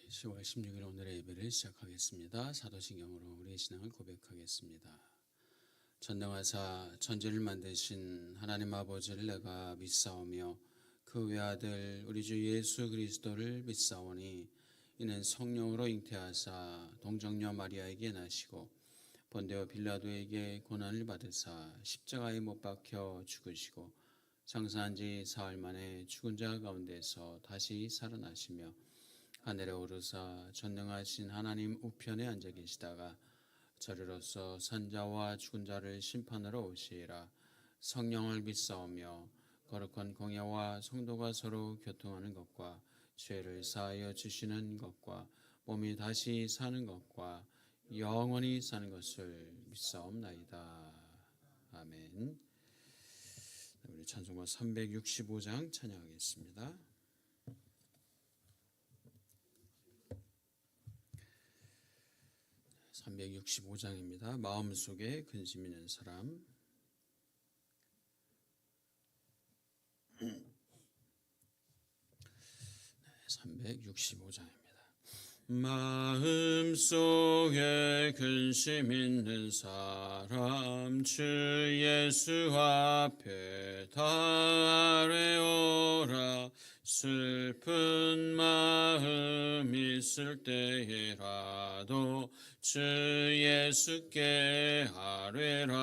10월 16일 오늘의 예배를 시작하겠습니다. 사도신경으로 우리의 신앙을 고백하겠습니다. 전능하사 천지를 만드신 하나님 아버지를 내가 믿사오며 그 외아들 우리 주 예수 그리스도를 믿사오니 이는 성령으로 잉태하사 동정녀 마리아에게 나시고 본데오 빌라도에게 고난을 받으사 십자가에 못 박혀 죽으시고 장사한 지 사흘 만에 죽은 자 가운데서 다시 살아나시며 하늘에 오르사 전능하신 하나님 우편에 앉아 계시다가 저리로서 산자와 죽은 자를 심판하러 오시리라. 성령을 믿사오며 거룩한 공예와 성도가 서로 교통하는 것과 죄를 사하여 주시는 것과 몸이 다시 사는 것과 영원히 사는 것을 믿사옵나이다. 아멘. 우리 찬송가 365장 찬양하겠습니다. 365장입니다. 마음속에 근심 있는 사람. 365장입니다. 마음속에 근심 있는 사람 주 예수 앞에 다 아뢰오라. 슬픈 마음 있을 때에라도 주 예수께 아뢰라.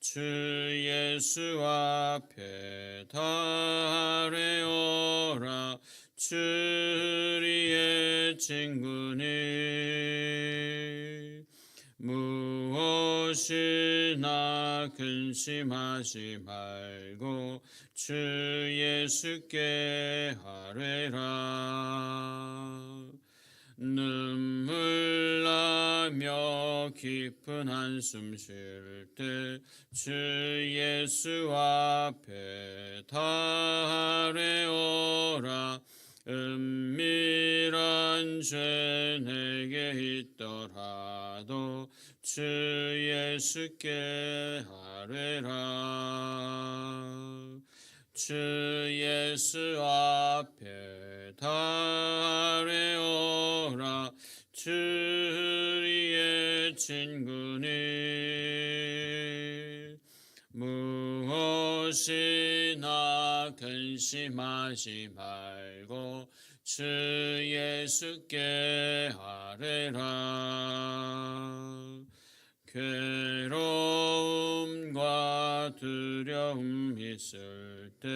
주 예수 앞에 다 아뢰오라. 주리의 친구니 무엇이나 근심하지 말고 주 예수께 아뢰라. 눈물 나며 깊은 한숨 쉴 때 주 예수 앞에 다 아뢰오라. 은밀한 죄 내게 있더라도 주 예수께 아뢰라. 주 예수 앞에 다 아뢰오라. 주리의 친구니 무엇이나 근심하지 말고 주 예수께 아뢰라. 괴로움과 두려움 있을 때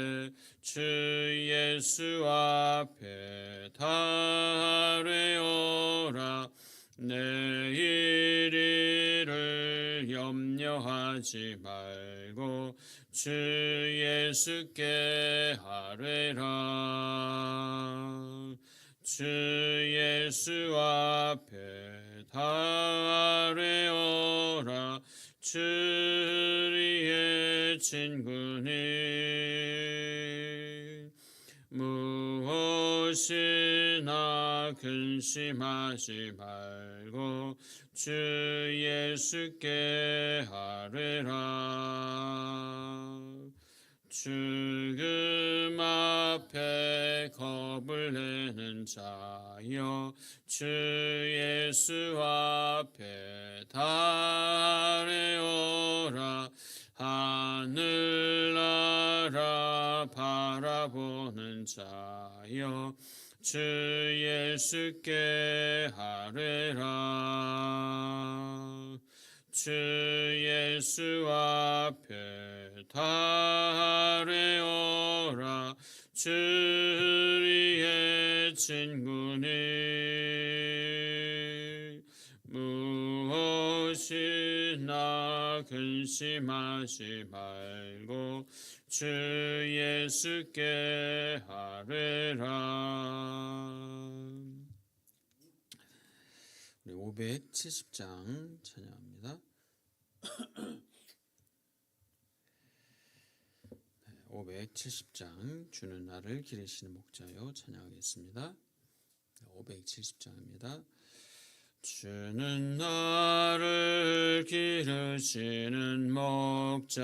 주 예수 앞에 다 아뢰오라. 내일 일을 염려하지 말고 주 예수께 아뢰라. 주 예수 앞에 다 아뢰오라. 주리의 친구니 무엇이나 근심하지 말고 주 예수께 아뢰라. 죽음 앞에 겁을 내는 자여 주 예수 앞에 다 아뢰오라. 하늘나라 바라보는 자여 주 예수께 아뢰라. 주 예수 앞에 다 아뢰오라. 주리의 친구니 무엇이나 근심하지 말고 주 예수께 아뢰라. 우리 570장 찬양합니다. 570장 주는 나를 기르시는 목자여 찬양하겠습니다. 570장입니다. 주는 나를 기르시는 목자요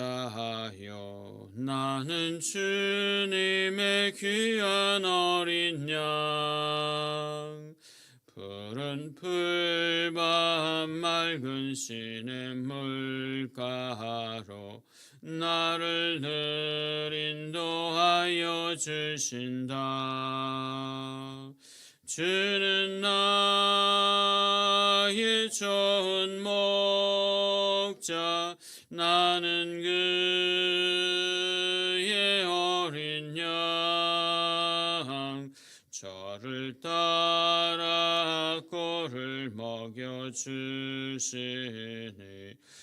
나는 주님의 귀한 어린 양 푸른 풀밭 맑은 시냇물가로 나를 늘 인도하여 주신다. 주는 나의 좋은 목자 나는 그의 어린 양 저를 따라 꼴을 먹여주시니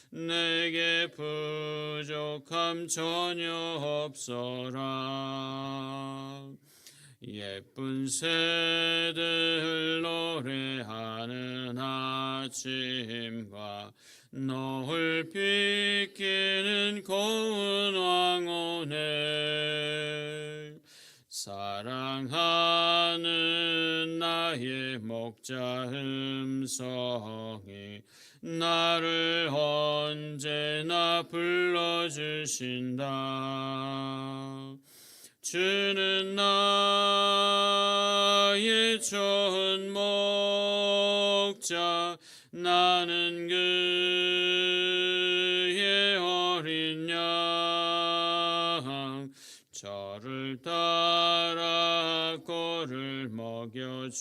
내게 부족함 전혀 없어라. 예쁜 새들 노래하는 아침과 노을 비키는 고운 황혼에 사랑하는 나의 목자 음성이 나를 언제나 불러주신다. 주는 나의 좋은 목자 나는 그의 어린 양 저를 따라 꼴을 먹여주시니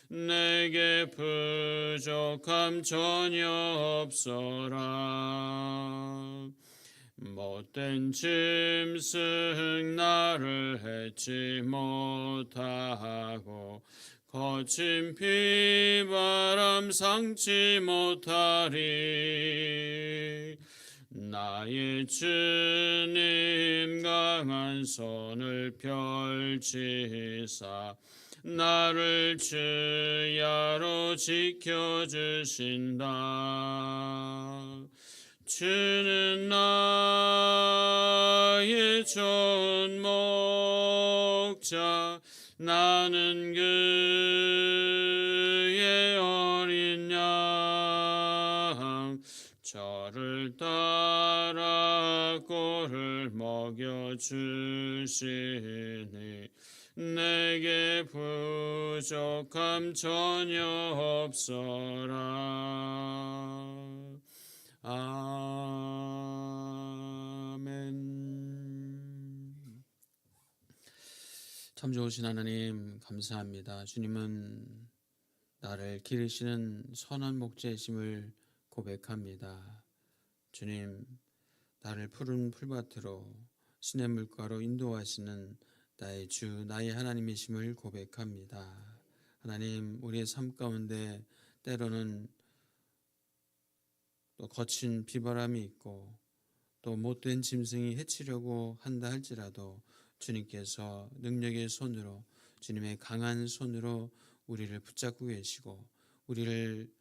내게 부족함 전혀 없어라. 못된 짐승 나를 해치 못하고 거친 비바람 상치 못하리. 나의 주님 강한 손을 펼치사 나를 주야로 지켜주신다. 주는 나의 좋은 목자 나는 그의 어린 양 저를 따라 꼴을 먹여주시니 내게 부족함 전혀 없어라. 아멘. 참 좋으신 하나님 감사합니다. 주님은 나를 기르시는 선한 목자이심을 고백합니다. 주님, 나를 푸른 풀밭으로 시냇물가로 인도하시는 나의 주, 나의 하나님이심을 고백합니다. 하나님, 우리의 삶 가운데 때로는 또 거친 비바람이 있고 또 못된 짐승이 해치려고 한다 할지라도 주님께서 능력의 손으로 주님의 강한 손으로 우리를 붙잡고 계시고 우리를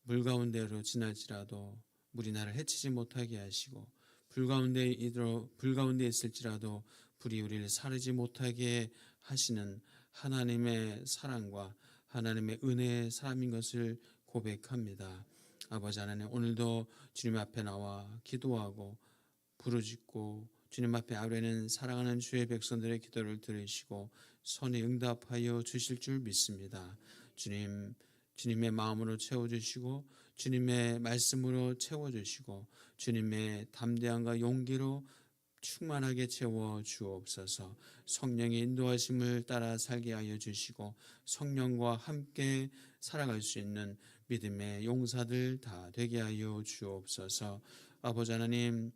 물 가운데로 지날지라도 물이 나를 해치지 못하게 하시고 불 가운데 있을지라도 불이 우리를 사르지 못하게 하시는 하나님의 사랑과 하나님의 은혜의 사람인 것을 고백합니다. 아버지 하나님, 오늘도 주님 앞에 나와 기도하고 부르짖고 주님 앞에 아뢰는 사랑하는 주의 백성들의 기도를 들으시고 선에 응답하여 주실 줄 믿습니다. 주님의 마음으로 채워주시고 주님의 말씀으로 채워주시고 주님의 담대함과 용기로 충만하게 채워 주옵소서. 성령의 인도하심을 따라 살게 하여 주시고 성령과 함께 살아갈 수 있는 믿음의 용사들 다 되게 하여 주옵소서. 아버지 하나님,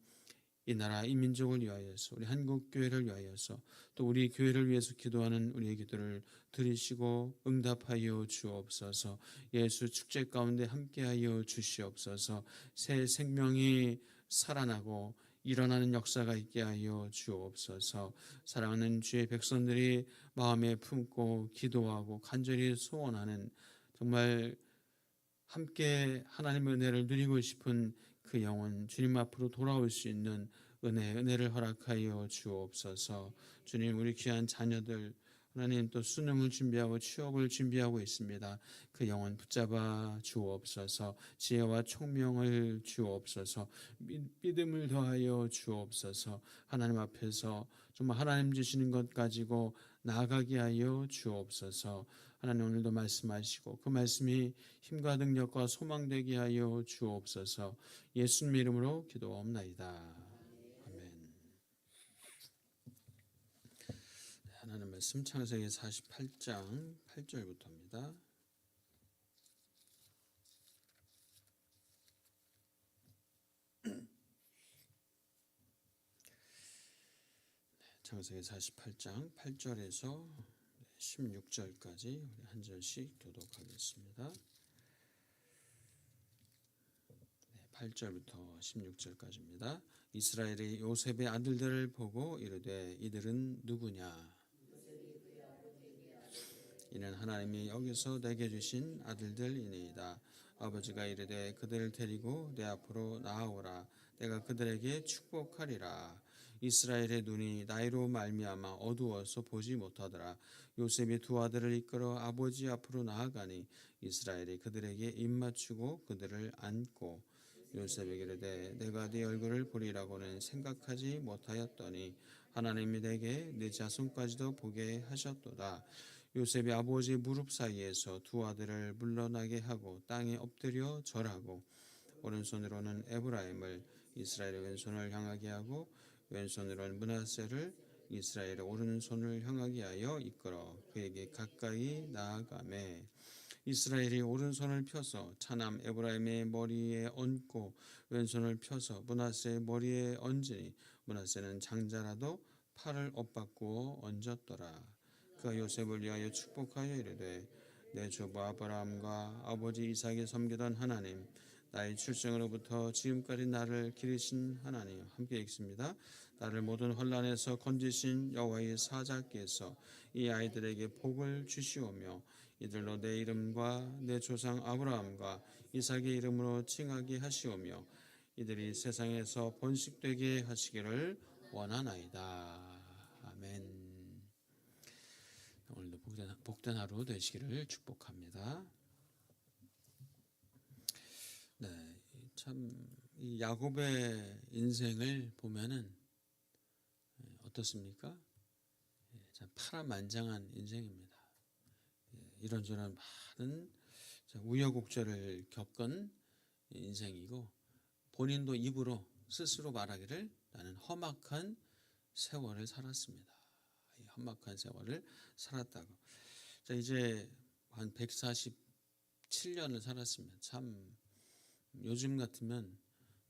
이 나라 이 민족을 위하여서 우리 한국교회를 위하여서 또 우리 교회를 위해서 기도하는 우리의 기도를 들으시고 응답하여 주옵소서. 예수 축제 가운데 함께하여 주시옵소서. 새 생명이 살아나고 일어나는 역사가 있게 하여 주옵소서. 사랑하는 주의 백성들이 마음에 품고 기도하고 간절히 소원하는 정말 함께 하나님의 은혜를 누리고 싶은 그 영혼 주님 앞으로 돌아올 수 있는 은혜를 허락하여 주옵소서. 주님, 우리 귀한 자녀들 하나님 또 수능을 준비하고 취업을 준비하고 있습니다. 그 영혼 붙잡아 주옵소서. 지혜와 총명을 주옵소서. 믿음을 더하여 주옵소서. 하나님 앞에서 정말 하나님 주시는 것 가지고 나아가게 하여 주옵소서. 하나님 오늘도 말씀하시고 그 말씀이 힘과 능력과 소망되게 하여 주옵소서. 예수님 이름으로 기도옵나이다. 아멘. 하나님 말씀 창세기 48장 8절부터입니다. 창세기 48장 8절에서 16절까지 한 절씩 교독하겠습니다. 8절부터 16절까지입니다. 이스라엘이 요셉의 아들들을 보고 이르되 이들은 누구냐? 이는 하나님이 여기서 내게 주신 아들들이니이다. 아버지가 이르되 그들을 데리고 내 앞으로 나아오라. 내가 그들에게 축복하리라. 이스라엘의 눈이 나이로 말미암아 어두워서 보지 못하더라. 요셉이 두 아들을 이끌어 아버지 앞으로 나아가니 이스라엘이 그들에게 입맞추고 그들을 안고 요셉에게 이르되 내가 네 얼굴을 보리라고는 생각하지 못하였더니 하나님이 내게 네 자손까지도 보게 하셨도다. 요셉이 아버지의 무릎 사이에서 두 아들을 물러나게 하고 땅에 엎드려 절하고 오른손으로는 에브라임을 이스라엘의 왼손을 향하게 하고 왼손으로는 므낫세를 이스라엘의 오른손을 향하게 하여 이끌어 그에게 가까이 나아가매 이스라엘이 오른손을 펴서 차남 에브라임의 머리에 얹고 왼손을 펴서 므낫세의 머리에 얹으니 므낫세는 장자라도 팔을 엇바꾸어 얹었더라. 그가 요셉을 위하여 축복하여 이르되 내 조부 아브라함과 아버지 이삭이 섬기던 하나님 나의 출생으로부터 지금까지 나를 기르신 하나님 함께 읽습니다. 나를 모든 혼란에서 건지신 여호와의 사자께서 이 아이들에게 복을 주시오며 이들로 내 이름과 내 조상 아브라함과 이삭의 이름으로 칭하게 하시오며 이들이 세상에서 번식되게 하시기를 원하나이다. 아멘. 오늘도 복된 하루 되시기를 축복합니다. 네, 참 이 야곱의 인생을 보면은 어떻습니까? 참 파란만장한 인생입니다. 이런저런 많은 우여곡절을 겪은 인생이고 본인도 입으로 스스로 말하기를 나는 험악한 세월을 살았습니다. 험악한 세월을 살았다고. 자, 이제 한 147년을 살았으면 참 요즘 같으면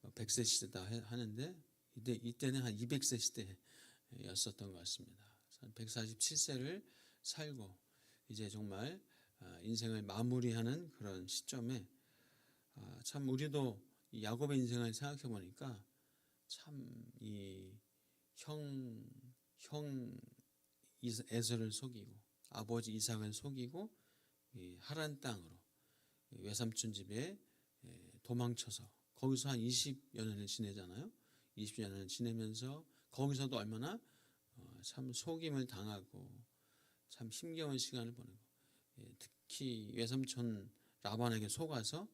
100세 시대다 하는데 이때는 한 200세 시대였었던 것 같습니다. 147세를 살고 이제 정말 인생을 마무리하는 그런 시점에 참 우리도 이 야곱의 인생을 생각해 보니까 참 이 형 에서를 속이고 아버지 이삭을 속이고 하란 땅으로 외삼촌 집에 도망쳐서 거기서 한 20여 년을 지내잖아요. 20여 년을 지내면서 거기서도 얼마나 참 속임을 당하고 참 힘겨운 시간을 보내고 특히 외삼촌 라반에게 속아서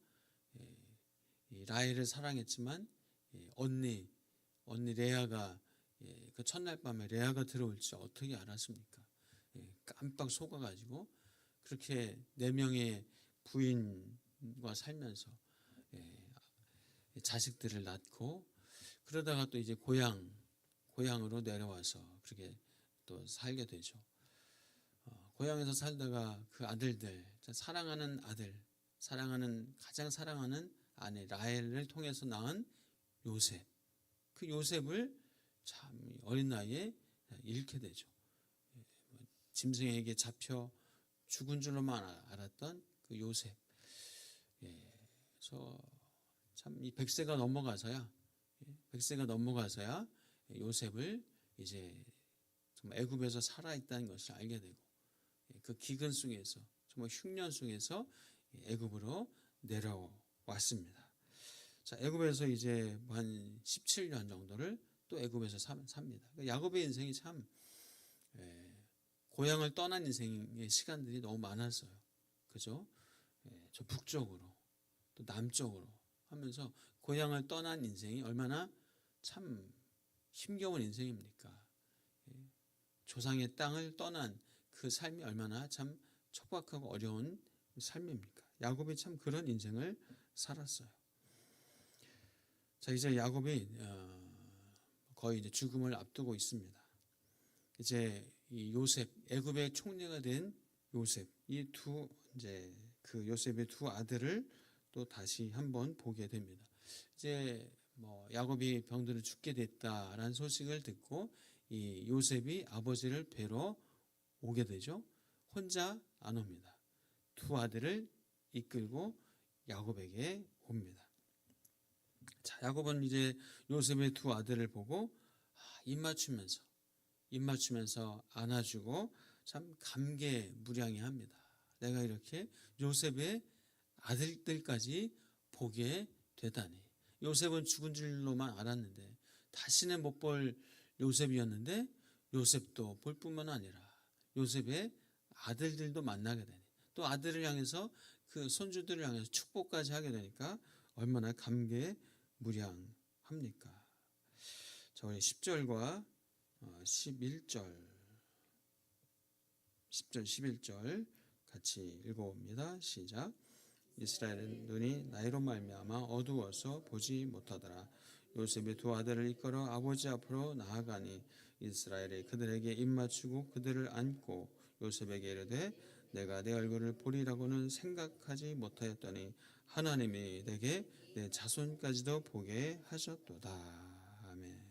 라헬을 사랑했지만 언니 레아가 그 첫날 밤에 레아가 들어올지 어떻게 알았습니까? 깜빡 속아가지고 그렇게 4명의 부인과 살면서 자식들을 낳고 그러다가 또 이제 고향으로 내려와서 그렇게 또 살게 되죠. 고향에서 살다가 그 아들들, 사랑하는 아들, 가장 사랑하는 아내 라헬을 통해서 낳은 요셉, 그 요셉을 참 어린 나이에 잃게 되죠. 짐승에게 잡혀 죽은 줄로만 알았던 그 요셉. 그래서 참 이 100세가 넘어가서야 요셉을 이제 정말 애굽에서 살아있다는 것을 알게 되고 그 기근 속에서 정말 흉년 속에서 애굽으로 내려왔습니다. 자, 애굽에서 이제 한 17년 정도를 또 애굽에서 삽니다. 야곱의 인생이 참 고향을 떠난 인생의 시간들이 너무 많았어요. 그죠? 저 북쪽으로 또 남쪽으로 하면서 고향을 떠난 인생이 얼마나 참 힘겨운 인생입니까? 조상의 땅을 떠난 그 삶이 얼마나 참 척박하고 어려운 삶입니까? 야곱이 참 그런 인생을 살았어요. 자, 이제 야곱이 거의 이제 죽음을 앞두고 있습니다. 이제 이 요셉, 애굽의 총리가 된 요셉, 이 두 이제 그 요셉의 두 아들을 또 다시 한번 보게 됩니다. 이제 뭐 야곱이 병들어 죽게 됐다라는 소식을 듣고 이 요셉이 아버지를 뵈러 오게 되죠. 혼자 안 옵니다. 두 아들을 이끌고 야곱에게 옵니다. 자, 야곱은 이제 요셉의 두 아들을 보고 입 맞추면서 안아주고 참 감개무량해합니다. 내가 이렇게 요셉의 아들들까지 보게 되다니. 요셉은 죽은 줄로만 알았는데 다시는 못 볼 요셉이었는데 요셉도 볼 뿐만 아니라 요셉의 아들들도 만나게 되니 또 아들을 향해서 그 손주들을 향해서 축복까지 하게 되니까 얼마나 감개무량합니까? 자, 우리 10절과 11절 10절 11절 같이 읽어봅니다. 시작. 이스라엘의 눈이 나이로 말미암아 어두워서 보지 못하더라. 요셉의 두 아들을 이끌어 아버지 앞으로 나아가니 이스라엘이 그들에게 입맞추고 그들을 안고 요셉에게 이르되 내가 내 얼굴을 보리라고는 생각하지 못하였더니 하나님이 내게 내 자손까지도 보게 하셨도다. 아멘.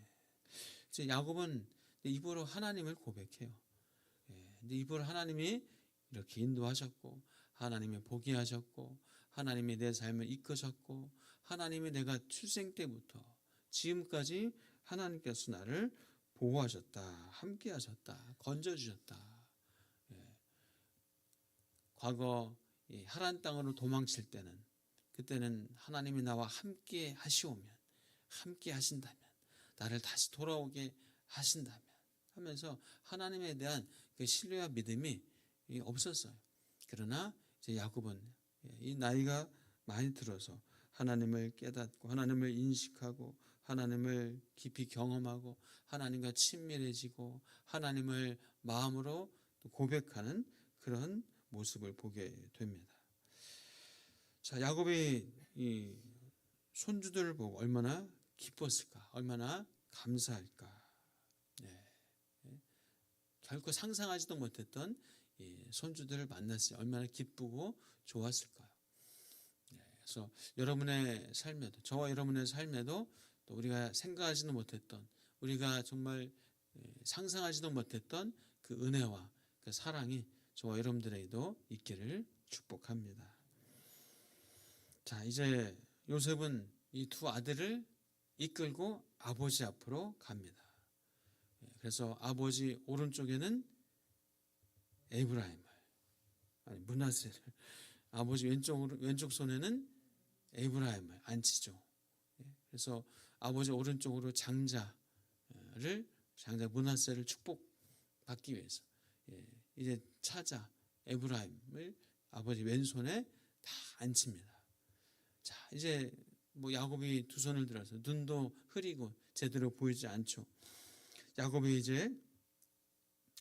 이제 야곱은 입으로 하나님을 고백해요. 근데 입으로 하나님이 이렇게 인도하셨고 하나님이 보게 하셨고 하나님이 내 삶을 이끄셨고 하나님이 내가 출생 때부터 지금까지 하나님께서 나를 보호하셨다, 함께하셨다, 건져주셨다. 과거 하란 땅으로 도망칠 때는 그때는 하나님이 나와 함께 하시오면 함께 하신다면 나를 다시 돌아오게 하신다면 하면서 하나님에 대한 그 신뢰와 믿음이 없었어요. 그러나 이제 야곱은 이 나이가 많이 들어서 하나님을 깨닫고 하나님을 인식하고 하나님을 깊이 경험하고 하나님과 친밀해지고 하나님을 마음으로 고백하는 그런 모습을 보게 됩니다. 자, 야곱이 이 손주들을 보고 얼마나 기뻤을까, 얼마나 감사할까. 결코 상상하지도 못했던 손주들을 만났을 때 얼마나 기쁘고 좋았을까요? 그래서 여러분의 삶에도 저와 여러분의 삶에도 또 우리가 생각하지도 못했던 우리가 정말 상상하지도 못했던 그 은혜와 그 사랑이 저와 여러분들에게도 있기를 축복합니다. 자, 이제 요셉은 이 두 아들을 이끌고 아버지 앞으로 갑니다. 그래서 아버지 오른쪽에는 에브라임을 므낫세를 아버지 왼쪽 손에는 에브라임을 앉히죠. 그래서 아버지 오른쪽으로 장자 므낫세를 축복받기 위해서 이제 차자 에브라임을 아버지 왼손에 다 앉힙니다. 자, 이제 뭐 야곱이 두 손을 들어서 눈도 흐리고 제대로 보이지 않죠. 야곱이 이제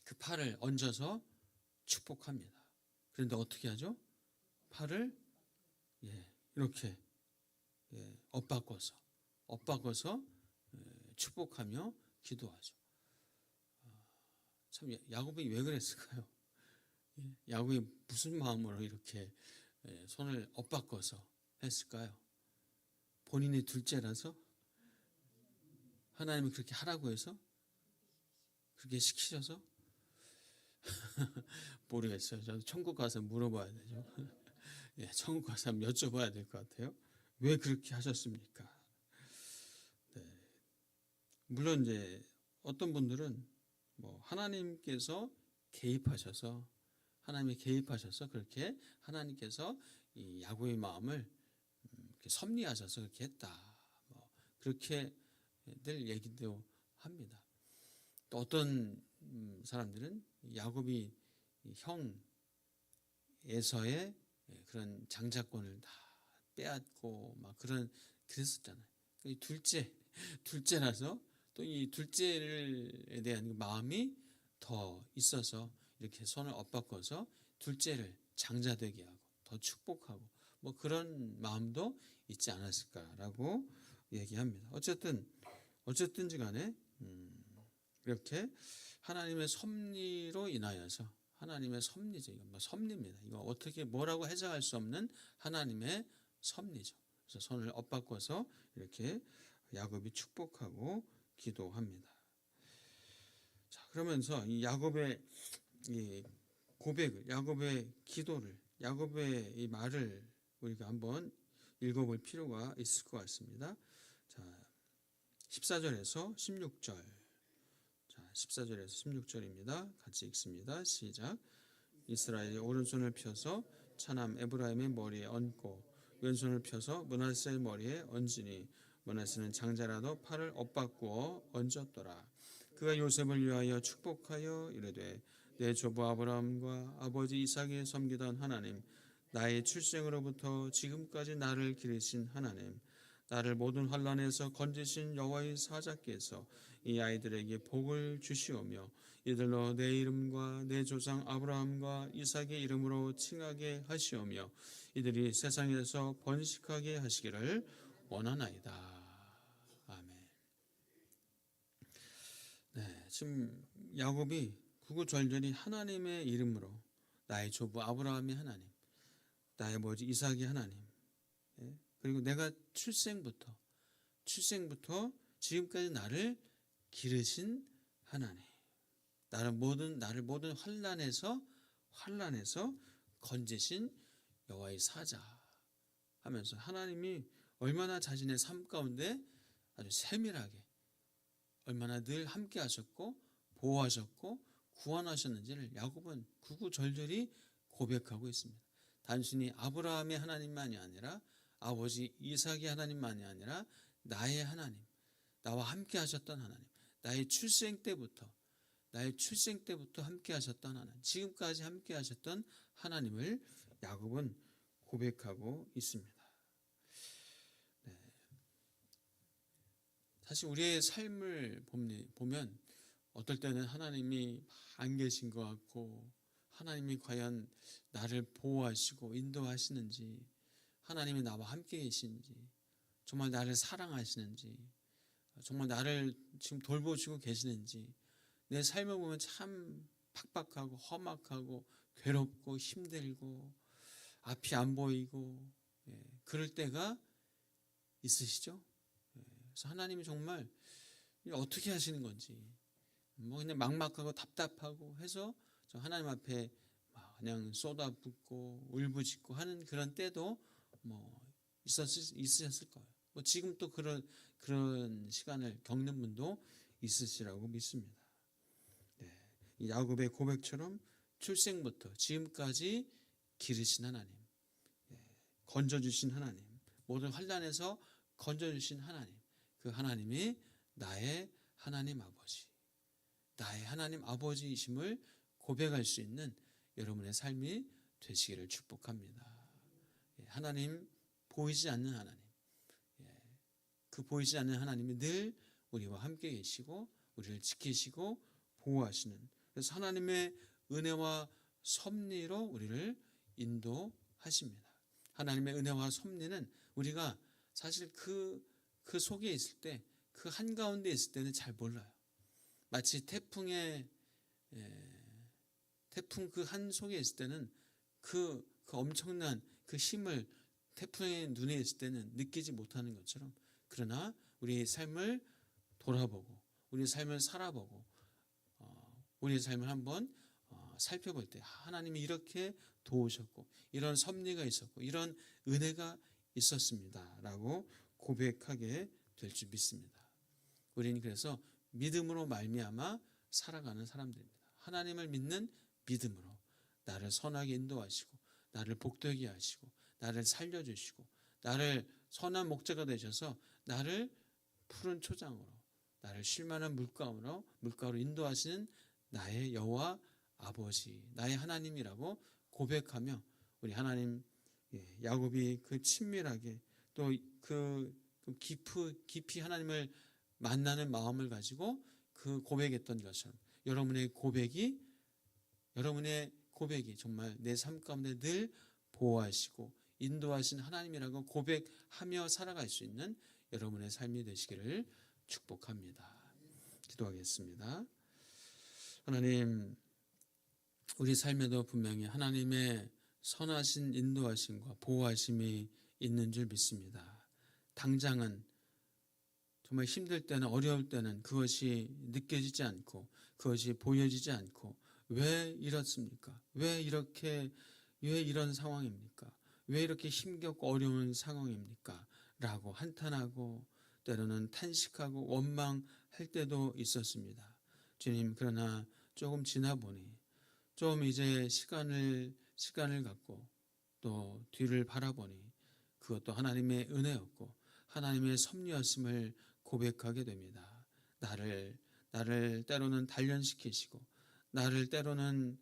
그 팔을 얹어서 축복합니다. 그런데 어떻게 하죠? 팔을 이렇게 엇바꿔서 축복하며 기도하죠. 참 야곱이 왜 그랬을까요? 야곱이 무슨 마음으로 이렇게 손을 엇바꿔서 했을까요? 본인의 둘째라서? 하나님이 그렇게 하라고 해서? 그렇게 시키셔서? 모르겠어요. 저도 천국 가서 물어봐야 되죠. 천국 가서 한번 여쭤봐야 될 것 같아요. 왜 그렇게 하셨습니까? 물론 이제 어떤 분들은 뭐 하나님께서 개입하셔서 그렇게 하나님께서 이 야곱의 마음을 섭리하셔서 그렇게 했다. 뭐 그렇게들 얘기도 합니다. 또 어떤 사람들은 야곱이 형에서의 그런 장자권을 다 빼앗고 막 그랬었잖아요. 이 둘째라서 또 이 둘째에 대한 마음이 더 있어서 이렇게 손을 엇바꿔서 둘째를 장자되게 하고 더 축복하고 뭐 그런 마음도 있지 않았을까라고 얘기합니다. 어쨌든지 간에 이렇게 하나님의 섭리로 인하여서 하나님의 섭리죠. 이건 뭐 섭리입니다. 이거 어떻게 뭐라고 해석할 수 없는 하나님의 섭리죠. 그래서 손을 엇바꿔서 이렇게 야곱이 축복하고 기도합니다. 자, 그러면서 이 야곱의 이 고백을, 야곱의 기도를, 야곱의 이 말을 우리가 한번 읽어볼 필요가 있을 것 같습니다. 자, 14절에서 16절. 자, 14절에서 16절입니다. 같이 읽습니다. 시작. 이스라엘이 오른손을 펴서 차남 에브라임의 머리에 얹고 왼손을 펴서 므낫세의 머리에 얹으니 므낫세는 장자라도 팔을 엇바꾸어 얹었더라. 그가 요셉을 위하여 축복하여 이르되 내 조부 아브라함과 아버지 이삭이 섬기던 하나님, 나의 출생으로부터 지금까지 나를 기르신 하나님, 나를 모든 환난에서 건지신 여호와의 사자께서 이 아이들에게 복을 주시오며 이들로 내 이름과 내 조상 아브라함과 이삭의 이름으로 칭하게 하시오며 이들이 세상에서 번식하게 하시기를 원하나이다. 아멘. 네, 지금 야곱이 구구절절히 하나님의 이름으로 나의 조부 아브라함이 하나님, 나의 아버지 이삭이 하나님, 그리고 내가 출생부터 지금까지 나를 기르신 하나님, 나를 모든 환난에서 건지신 여호와의 사자 하면서 하나님이 얼마나 자신의 삶 가운데 아주 세밀하게 얼마나 늘 함께 하셨고 보호하셨고 구원하셨는지를 야곱은 구구절절히 고백하고 있습니다. 단순히 아브라함의 하나님만이 아니라 아버지 이삭의 하나님만이 아니라 나의 하나님, 나와 함께 하셨던 하나님, 나의 출생 때부터 함께 하셨던 하나님, 지금까지 함께 하셨던 하나님을 야곱은 고백하고 있습니다. 네. 사실 우리의 삶을 보면 어떨 때는 하나님이 안 계신 것 같고 하나님이 과연 나를 보호하시고 인도하시는지, 하나님이 나와 함께 계시는지, 정말 나를 사랑하시는지, 정말 나를 지금 돌보시고 계시는지, 내 삶을 보면 참 팍팍하고 험악하고 괴롭고 힘들고 앞이 안 보이고 그럴 때가 있으시죠? 그래서 하나님이 정말 어떻게 하시는 건지 뭐 그냥 막막하고 답답하고 해서 하나님 앞에 그냥 쏟아붓고 울부짖고 하는 그런 때도 뭐 있으셨을 거예요. 뭐 지금 또 그런 시간을 겪는 분도 있으시라고 믿습니다. 네. 이 야곱의 고백처럼 출생부터 지금까지 기르신 하나님, 건져주신 하나님, 모든 환난에서 건져주신 하나님, 그 하나님이 나의 하나님 아버지, 나의 하나님 아버지이심을 고백할 수 있는 여러분의 삶이 되시기를 축복합니다. 하나님, 보이지 않는 하나님, 그 보이지 않는 하나님이 늘 우리와 함께 계시고 우리를 지키시고 보호하시는, 그래서 하나님의 은혜와 섭리로 우리를 인도하십니다. 하나님의 은혜와 섭리는 우리가 사실 그 속에 있을 때, 그 한가운데 있을 때는 잘 몰라요. 마치 태풍 그 한 속에 있을 때는 그 엄청난 그 힘을 태풍의 눈에 있을 때는 느끼지 못하는 것처럼, 그러나 우리의 삶을 돌아보고 우리의 삶을 살아보고 우리의 삶을 한번 살펴볼 때 하나님이 이렇게 도우셨고 이런 섭리가 있었고 이런 은혜가 있었습니다 라고 고백하게 될 줄 믿습니다. 우리는 그래서 믿음으로 말미암아 살아가는 사람들입니다. 하나님을 믿는 믿음으로 나를 선하게 인도하시고 나를 복되게 하시고 나를 살려주시고 나를 선한 목자가 되셔서 나를 푸른 초장으로, 나를 쉴만한 물가로 인도하시는 나의 여호와 아버지, 나의 하나님이라고 고백하며 우리 하나님, 야곱이 그 친밀하게 또 깊이 하나님을 만나는 마음을 가지고 그 고백했던 것처럼 여러분의 고백이 정말 내 삶 가운데 늘 보호하시고 인도하신 하나님이라고 고백하며 살아갈 수 있는 여러분의 삶이 되시기를 축복합니다. 기도하겠습니다. 하나님, 우리 삶에도 분명히 하나님의 선하신 인도하심과 보호하심이 있는 줄 믿습니다. 당장은 정말 힘들 때는, 어려울 때는 그것이 느껴지지 않고 그것이 보여지지 않고 왜 이렇습니까? 왜 이런 상황입니까? 왜 이렇게 힘겹고 어려운 상황입니까? 라고 한탄하고 때로는 탄식하고 원망할 때도 있었습니다. 주님, 그러나 조금 지나 보니 좀 이제 시간을 갖고 또 뒤를 바라보니 그것도 하나님의 은혜였고 하나님의 섭리였음을 고백하게 됩니다. 나를 때로는 단련시키시고 나를 때로는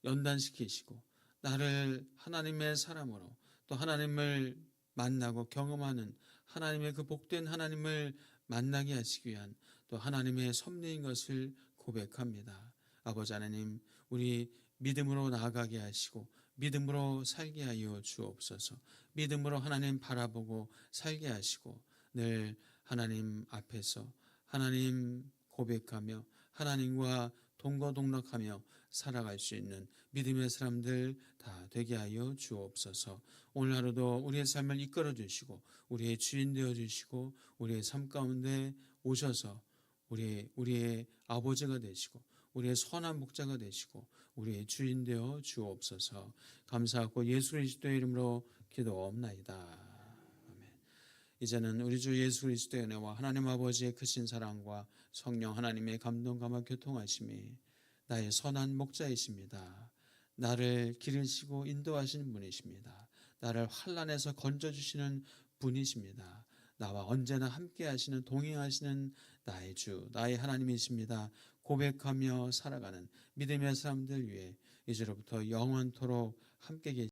연단시키시고 나를 하나님의 사람으로 또 하나님을 만나고 경험하는 하나님의 그 복된 하나님을 만나게 하시기 위한 또 하나님의 섭리인 것을 고백합니다. 아버지 하나님, 우리 믿음으로 나아가게 하시고 믿음으로 살게 하여 주옵소서. 믿음으로 하나님 바라보고 살게 하시고 늘 하나님 앞에서 하나님 고백하며 하나님과 동거동락하며 살아갈 수 있는 믿음의 사람들 다 되게 하여 주옵소서. 오늘 하루도 우리의 삶을 이끌어 주시고 우리의 주인 되어 주시고 우리의 삶 가운데 오셔서 우리의 아버지가 되시고 우리의 선한 목자가 되시고 우리의 주인 되어 주옵소서. 감사하고 예수 그리스도의 이름으로 기도옵나이다. 이제는 우리 주 예수 그리스도의 은혜와 하나님 아버지의 크신 사랑과 성령 하나님의 감동감화 교통하심이 나의 선한 목자이십니다. 나를 기르시고 인도하시는 분이십니다. 나를 환난에서 건져주시는 분이십니다. 나와 언제나 함께 하시는 동행하시는 나의 주, 나의 하나님이십니다. 고백하며 살아가는 믿음의 사람들 위해 이제로부터 영원토록 함께 계시옵소서.